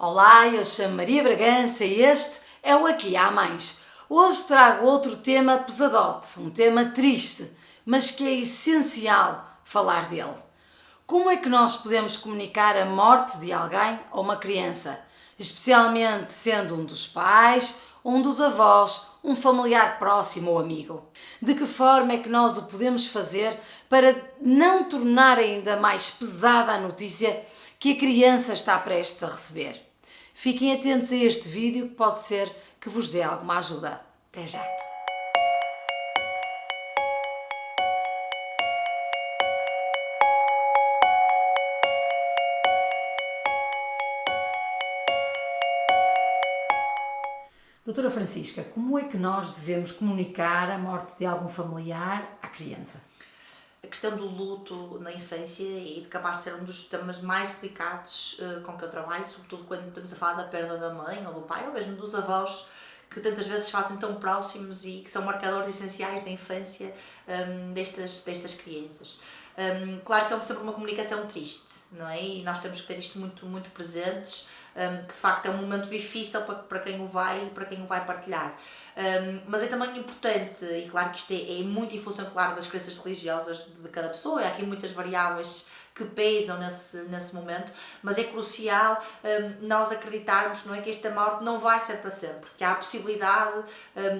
Olá, eu chamo Maria Bragança e este é o Aqui Há Mais. Hoje trago outro tema pesadote, um tema triste, mas que é essencial falar dele. Como é que nós podemos comunicar a morte de alguém ou uma criança, especialmente sendo um dos pais, um dos avós, um familiar próximo ou amigo? De que forma é que nós o podemos fazer para não tornar ainda mais pesada a notícia que a criança está prestes a receber? Fiquem atentos a este vídeo que pode ser que vos dê alguma ajuda. Até já! Doutora Francisca, como é que nós devemos comunicar a morte de algum familiar à criança? A questão do luto na infância e capaz de ser um dos temas mais delicados com que eu trabalho, sobretudo quando estamos a falar da perda da mãe ou do pai, ou mesmo dos avós, que tantas vezes fazem tão próximos e que são marcadores essenciais da infância destas crianças. Claro que é sempre uma comunicação triste, não é? E nós temos que ter isto muito presentes, que de facto é um momento difícil para quem o vai partilhar. Mas é também importante, e claro que isto é muito em função, claro, das crenças religiosas de cada pessoa, e há aqui muitas variáveis que pesam nesse momento, mas é crucial nós acreditarmos, não é, que esta morte não vai ser para sempre, que há a possibilidade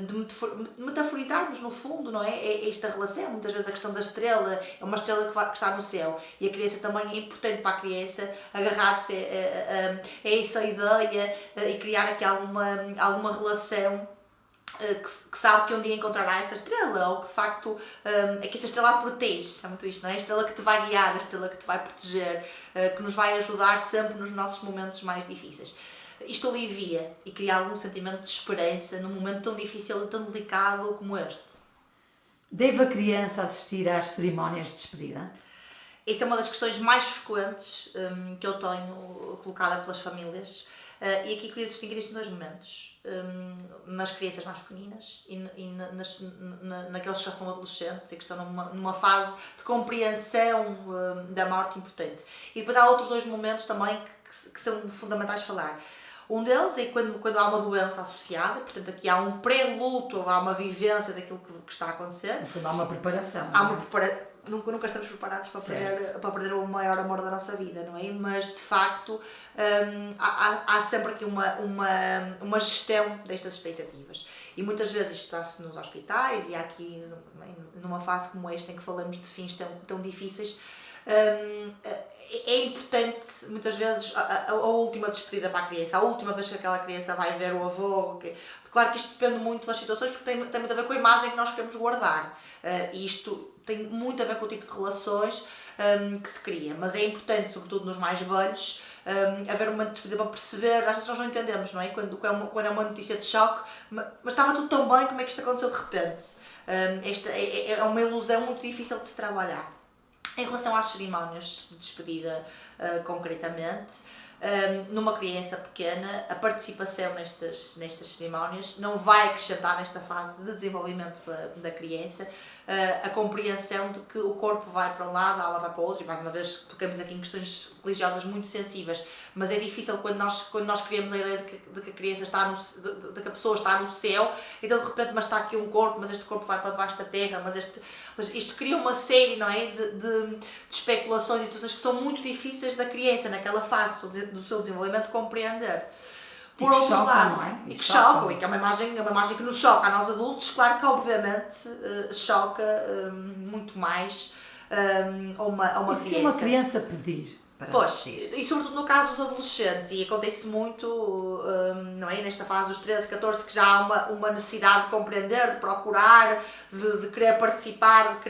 de metaforizarmos no fundo, não é, esta relação. Muitas vezes a questão da estrela é uma estrela que está no céu, e a criança também é importante para a criança agarrar-se a essa ideia e criar aqui alguma relação que sabe que um dia encontrará essa estrela, ou que de facto é que essa estrela a protege, é muito isto, não é? A estrela que te vai guiar, a estrela que te vai proteger, que nos vai ajudar sempre nos nossos momentos mais difíceis. Isto alivia e cria algum sentimento de esperança num momento tão difícil e tão delicado como este. Deve a criança assistir às cerimónias de despedida? Essa é uma das questões mais frequentes que eu tenho colocada pelas famílias. E aqui queria distinguir isto em dois momentos. Nas crianças mais pequeninas e naqueles que já são adolescentes e que estão numa fase de compreensão da morte importante. E depois há outros dois momentos também que são fundamentais falar. Um deles é quando há uma doença associada, portanto aqui há um pré-luto, há uma vivência daquilo que está a acontecer. No fundo há uma preparação. Há uma preparação. Nunca estamos preparados para perder o maior amor da nossa vida, não é? Mas de facto há sempre aqui uma gestão destas expectativas. E muitas vezes isto está-se nos hospitais, e há aqui numa fase como esta em que falamos de fins tão difíceis, é importante muitas vezes a última despedida para a criança, a última vez que aquela criança vai ver o avô. Claro que isto depende muito das situações, porque tem muito a ver com a imagem que nós queremos guardar, e isto tem muito a ver com o tipo de relações que se cria, mas é importante, sobretudo nos mais velhos, haver uma despedida para perceber. Às vezes nós não entendemos, não é? Quando é uma notícia de choque, mas estava tudo tão bem, como é que isto aconteceu de repente? Esta é uma ilusão muito difícil de se trabalhar. Em relação às cerimónias de despedida, concretamente, numa criança pequena, a participação nestas cerimónias não vai acrescentar nesta fase de desenvolvimento da criança a compreensão de que o corpo vai para um lado, a alma vai para o outro, e mais uma vez tocamos aqui em questões religiosas muito sensíveis, mas é difícil quando nós criamos a ideia de que a criança de que a pessoa está no céu, então de repente, mas está aqui um corpo, mas este corpo vai para debaixo da terra, mas isto cria uma série, não é, de especulações e situações que são muito difíceis da criança naquela fase do seu desenvolvimento compreender. Por outro lado, não é? E que chocam, e que é uma imagem que nos choca a nós adultos, claro que obviamente choca muito mais a uma criança. E se uma criança pedir para assistir? E sobretudo no caso dos adolescentes, e acontece muito, não é? Nesta fase dos 13, 14, que já há uma necessidade de compreender, de procurar, de querer participar,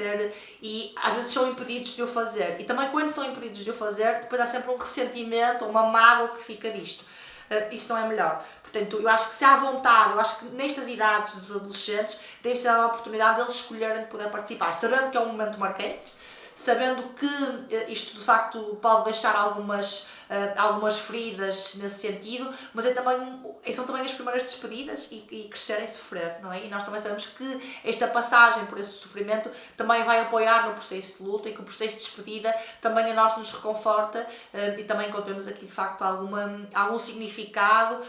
e às vezes são impedidos de o fazer. E também quando são impedidos de o fazer, depois há sempre um ressentimento, uma mágoa que fica disto. Isso não é melhor. Portanto, eu acho que se há vontade, eu acho que nestas idades dos adolescentes deve ser dada a oportunidade deles escolherem poder participar, sabendo que é um momento marcante, sabendo que isto de facto pode deixar algumas algumas feridas nesse sentido, mas são também as primeiras despedidas e crescer em sofrer, não é? E nós também sabemos que esta passagem por esse sofrimento também vai apoiar no processo de luta e que o processo de despedida também a nós nos reconforta e também encontramos aqui de facto algum significado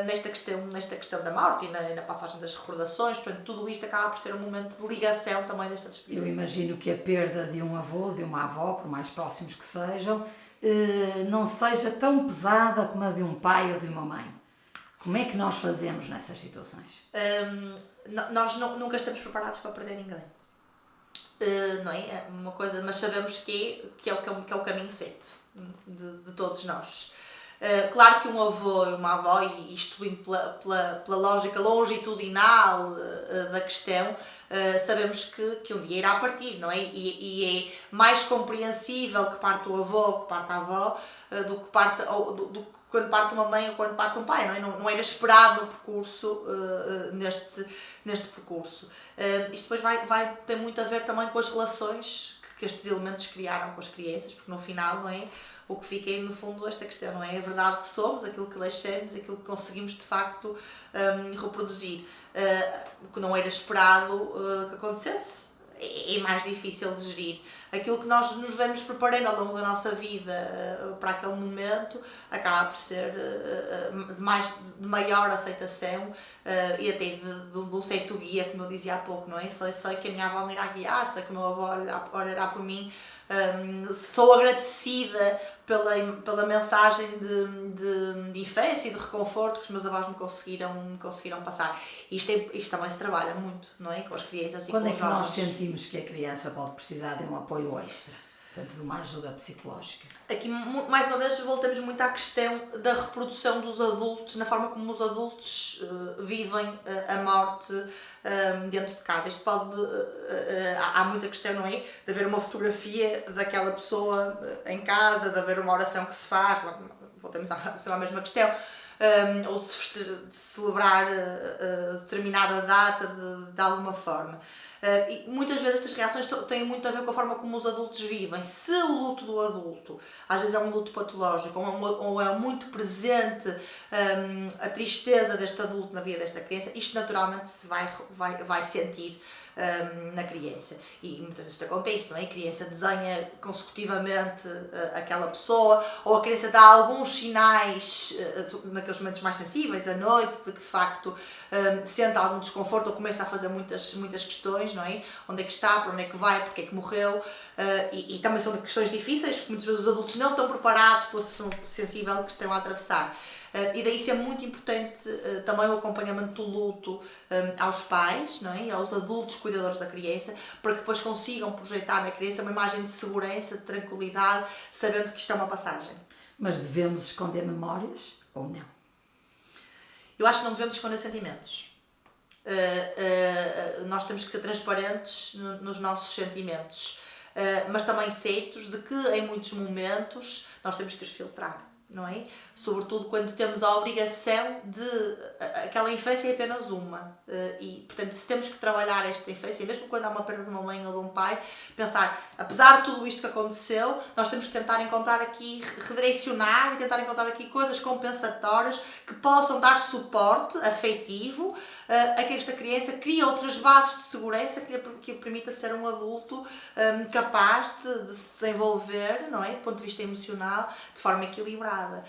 nesta questão da morte e na passagem das recordações. Portanto, tudo isto acaba por ser um momento de ligação também desta despedida. Eu imagino que a perda de um avô, de uma avó, por mais próximos que sejam, não seja tão pesada como a de um pai ou de uma mãe. Como é que nós fazemos nessas situações? Nós nunca estamos preparados para perder ninguém. Não é? É uma coisa, mas sabemos que é o caminho certo de todos nós. Claro que um avô e uma avó, e isto indo pela lógica longitudinal da questão, sabemos que um dia irá partir, não é? E é mais compreensível que parte o avô, que parte a avó, do que quando parte uma mãe ou quando parte um pai, não é? Não era esperado no percurso, neste percurso. Isto depois vai ter muito a ver também com as relações que estes elementos criaram com as crianças, porque no final, não é? O que fica aí no fundo esta questão, não é? A verdade que somos, aquilo que deixamos, aquilo que conseguimos de facto reproduzir. O que não era esperado que acontecesse é mais difícil de gerir. Aquilo que nós nos vemos preparando ao longo da nossa vida para aquele momento acaba por ser de maior aceitação e até de um certo guia, como eu dizia há pouco, não é? Sei que a minha avó me irá guiar, sei que o meu avô olhará por mim. Sou agradecida pela mensagem de infância e de reconforto que os meus avós me conseguiram passar. Isto também se trabalha muito, não é? Com as crianças e com os jovens. Quando é que nós sentimos que a criança pode precisar de um apoio extra? Portanto, de uma ajuda psicológica? Aqui, mais uma vez, voltamos muito à questão da reprodução dos adultos, na forma como os adultos vivem a morte dentro de casa. Isto há muita questão, não é? De haver uma fotografia daquela pessoa em casa, de haver uma oração que se faz, voltamos à mesma questão, ou de celebrar determinada data de alguma forma. E muitas vezes estas reações têm muito a ver com a forma como os adultos vivem. Se o luto do adulto, às vezes é um luto patológico, ou é muito presente a tristeza deste adulto na vida desta criança, isto naturalmente se vai sentir na criança. E muitas vezes isto acontece, não é? A criança desenha consecutivamente aquela pessoa, ou a criança dá alguns sinais naqueles momentos mais sensíveis, à noite, de que de facto sente algum desconforto ou começa a fazer muitas questões, não é? Onde é que está, para onde é que vai, porque é que morreu, e também são questões difíceis, que muitas vezes os adultos não estão preparados pela situação sensível que estão a atravessar. E daí isso é muito importante também o acompanhamento do luto aos pais, não é? E aos adultos cuidadores da criança, para que depois consigam projetar na criança uma imagem de segurança, de tranquilidade, sabendo que isto é uma passagem. Mas devemos esconder memórias ou não? Eu acho que não devemos esconder sentimentos. Nós temos que ser transparentes nos nossos sentimentos, mas também certos de que em muitos momentos nós temos que os filtrar, não é? Sobretudo quando temos a obrigação aquela infância é apenas uma, e portanto se temos que trabalhar esta infância, mesmo quando há uma perda de uma mãe ou de um pai, pensar, apesar de tudo isto que aconteceu, nós temos que tentar encontrar aqui, redirecionar e tentar encontrar aqui coisas compensatórias que possam dar suporte afetivo a que esta criança crie outras bases de segurança que lhe permita ser um adulto capaz de se desenvolver, não é? Do ponto de vista emocional, de forma equilibrada,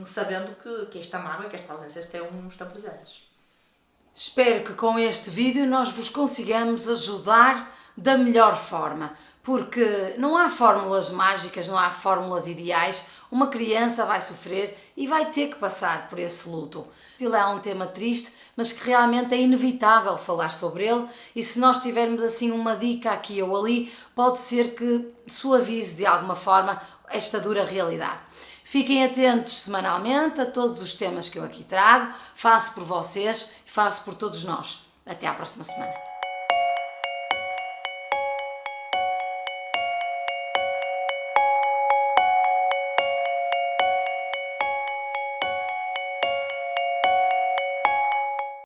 sabendo que esta mágoa e que esta ausência estão presentes. Espero que com este vídeo nós vos consigamos ajudar da melhor forma, porque não há fórmulas mágicas, não há fórmulas ideais. Uma criança vai sofrer e vai ter que passar por esse luto. Ele é um tema triste, mas que realmente é inevitável falar sobre ele, e se nós tivermos assim uma dica aqui ou ali, pode ser que suavize de alguma forma esta dura realidade. Fiquem atentos semanalmente a todos os temas que eu aqui trago, faço por vocês e faço por todos nós. Até à próxima semana.